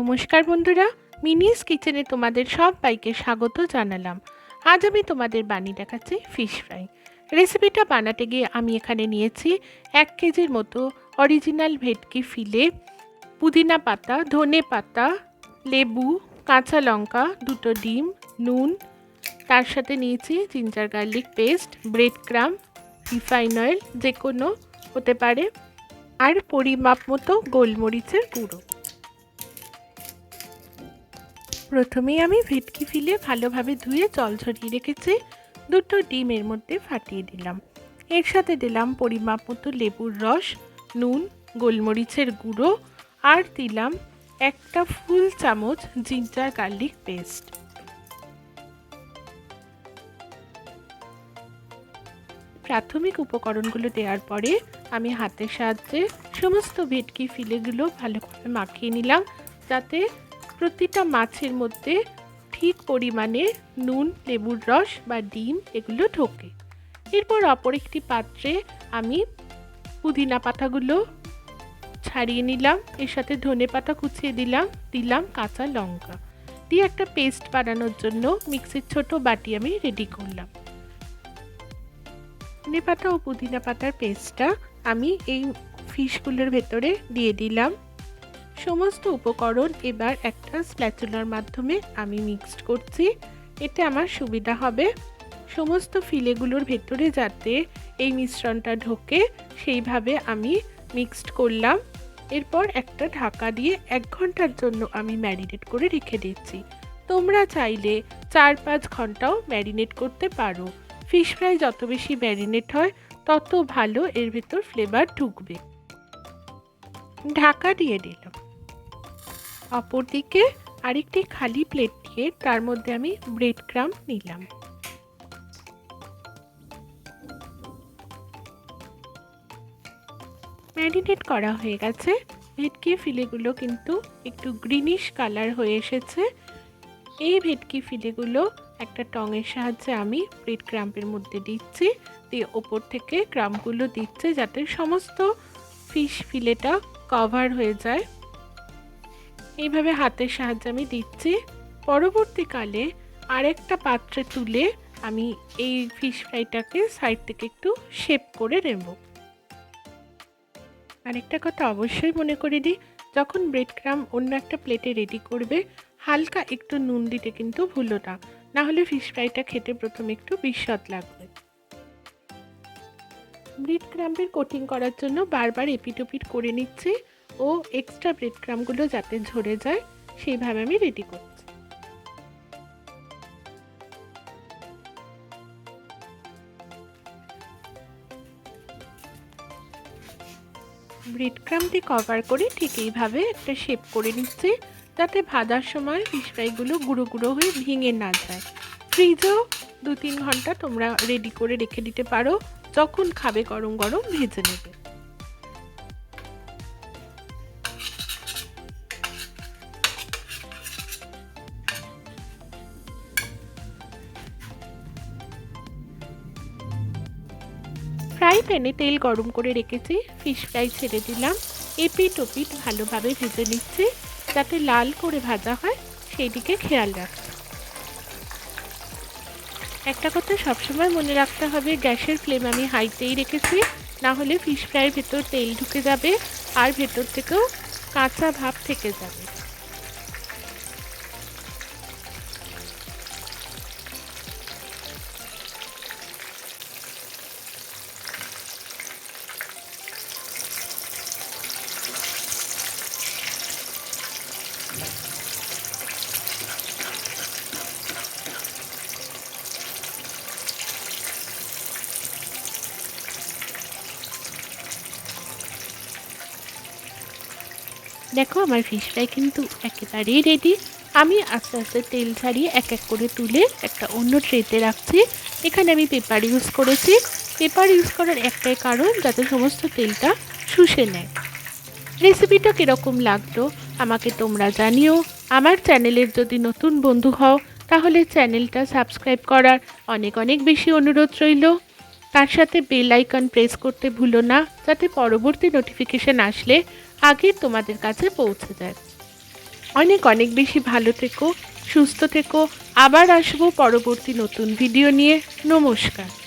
নমস্কার বন্ধুরা, মিনিস কিচেনে তোমাদের সবাইকে স্বাগত জানালাম। আজ আমি তোমাদের বানিয়ে দেখাচ্ছি ফিশ ফ্রাই। রেসিপিটা বানাতে গিয়ে আমি এখানে নিয়েছি 1 কেজির মতো অরিজিনাল ভেটকি ফিলে, পুদিনা পাতা, ধনে পাতা, লেবু, কাঁচা লঙ্কা, 2টো ডিম, নুন, তার সাথে নিয়েছি ginger garlic paste, bread crumb, refine oil যে কোনো হতে পারে, আর পরিমাপ মতো গোলমরিচের গুঁড়ো। প্রথমেই আমি ভেটকি ফিলে ভালোভাবে ধুয়ে জল ঝরিয়ে রেখেছি। 2টো ডিম এর মধ্যে ফাটিয়ে দিলাম। এর সাথে দিলাম পরিমাপ মতো লেবুর রস, নুন, গোলমরিচের গুঁড়ো, আর দিলাম 1টা ফুল চামচ জিঞ্জার গার্লিক পেস্ট। প্রাথমিক উপকরণগুলো দেওয়ার পরে আমি হাতের সাহায্যে সমস্ত ভেটকি ফিলেগুলো ভালো করে মাখিয়ে নিলাম, যাতে প্রতিটা মাছের মধ্যে ঠিক পরিমাণে নুন, লেবুর রস বা ডিম এগুলো ঢোকে। এরপর অপর একটি পাত্রে আমি পুদিনা পাতাগুলো ছাড়িয়ে নিলাম, এর সাথে ধনে পাতা কুচিয়ে দিলাম কাঁচা লঙ্কা দিয়ে একটা পেস্ট বানানোর জন্য মিক্সির ছোট বাটি আমি রেডি করলাম। ধনে পাতা ও পুদিনা পাতার পেস্টটা আমি এই ফিশগুলোর ভেতরে দিয়ে দিলাম। সমস্ত উপকরণ এবার একটা স্প্যাচুলার মাধ্যমে আমি মিক্সড করছি। এতে আমার সুবিধা হবে সমস্ত ফিলেগুলোর ভেতরে যাতে এই মিশ্রণটা ঢোকে, সেইভাবে আমি মিক্সড করলাম। এরপর একটা ঢাকা দিয়ে 1 ঘন্টার জন্য আমি ম্যারিনেট করে রেখে দিচ্ছি। তোমরা চাইলে 4-5 ঘন্টাও ম্যারিনেট করতে পারো। ফিশ ফ্রাই যত বেশি ম্যারিনেট হয় তত ভালো এর ভেতর ফ্লেভার ঢুকবে। ঢাকা দিয়ে দিলাম। অপরদিকে আরেকটি খালি প্লেট দিয়ে তার মধ্যে আমি ব্রেড ক্রাম্ব নিলাম। ম্যারিনেট করা হয়ে গেছে। ভেটকি ফিলেগুলো কিন্তু একটু গ্রিনিশ কালার হয়ে এসেছে। এই ভেটকি ফিলেগুলো একটা টঙের সাহায্যে আমি ব্রেড ক্রাম্বের মধ্যে দিচ্ছি, দিয়ে ওপর থেকে ক্রাম্বগুলো দিচ্ছে যাতে সমস্ত ফিশ ফিলেটা কভার হয়ে যায়। এইভাবে হাতের সাহায্যে আমি দিচ্ছি। পরবর্তীকালে আরেকটা পাত্রে তুলে আমি এই ফিশ ফ্রাইটাকে সাইড থেকে একটু শেপ করে নেব। আরেকটা কথা অবশ্যই মনে করে দিই, যখন ব্রেড ক্রাম্ব অন্য একটা প্লেটে রেডি করবে হালকা একটু নুন দিতে কিন্তু ভুলো না, নাহলে ফিশ ফ্রাইটা খেতে প্রথমে একটু বিস্বাদ লাগবে। ব্রেড ক্রাম্বের কোটিং করার জন্য বারবার এপিট ওপিট করে নিচ্ছি ও এক্সট্রা ব্রেড ক্রাম্বগুলো যাতে ঝরে যায় সেইভাবে আমি রেডি করছি। ব্রেড ক্রাম্ব দিয়ে কভার করে ঠিক এইভাবে একটা শেপ করে নিচ্ছি, যাতে ভাজার সময় ফিশ ফ্রাইগুলো গুঁড়ো গুঁড়ো হয়ে ভেঙে না যায়। ফ্রিজেও 2-3 ঘন্টা তোমরা রেডি করে রেখে দিতে পারো, যখন খাবে গরম গরম ভেজে নেবে। ফ্রাই প্যানে তেল গরম করে রেখেছি, ফিশ ফ্রাই ছেড়ে দিলাম। এপিট ওপিট ভালোভাবে ভেজে নিচ্ছি, যাতে লাল করে ভাজা হয় সেই দিকে খেয়াল রাখছি। একটা কথা সবসময় মনে রাখতে হবে, গ্যাসের ফ্লেম আমি হাইতেই রেখেছি, না হলে ফিশ ফ্রাইয়ের ভেতর তেল ঢুকে যাবে আর ভেতর থেকেও কাঁচা ভাব থেকে যাবে। দেখো আমার ফিশ ফ্রাই কিন্তু একেবারেই রেডি। আমি আস্তে আস্তে তেল ছাড়িয়ে এক এক করে তুলে একটা অন্য ট্রেতে রাখছি। এখানে আমি পেপার ইউজ করেছি। পেপার ইউজ করার একটাই কারণ, যাতে সমস্ত তেলটা শুষে নেয়। রেসিপিটা কীরকম লাগলো আমাকে তোমরা জানিও। আমার চ্যানেলের যদি নতুন বন্ধু হও তাহলে চ্যানেলটা সাবস্ক্রাইব করার অনেক অনেক বেশি অনুরোধ রইল। তার সাথে বেল আইকন প্রেস করতে ভুলো না, যাতে পরবর্তী নোটিফিকেশান আসলে আগে তোমাদের কাছে পৌঁছে যায়। অনেক অনেক বেশি ভালো থেকো, সুস্থ থেকো। আবার আসবো পরবর্তী নতুন ভিডিও নিয়ে। নমস্কার।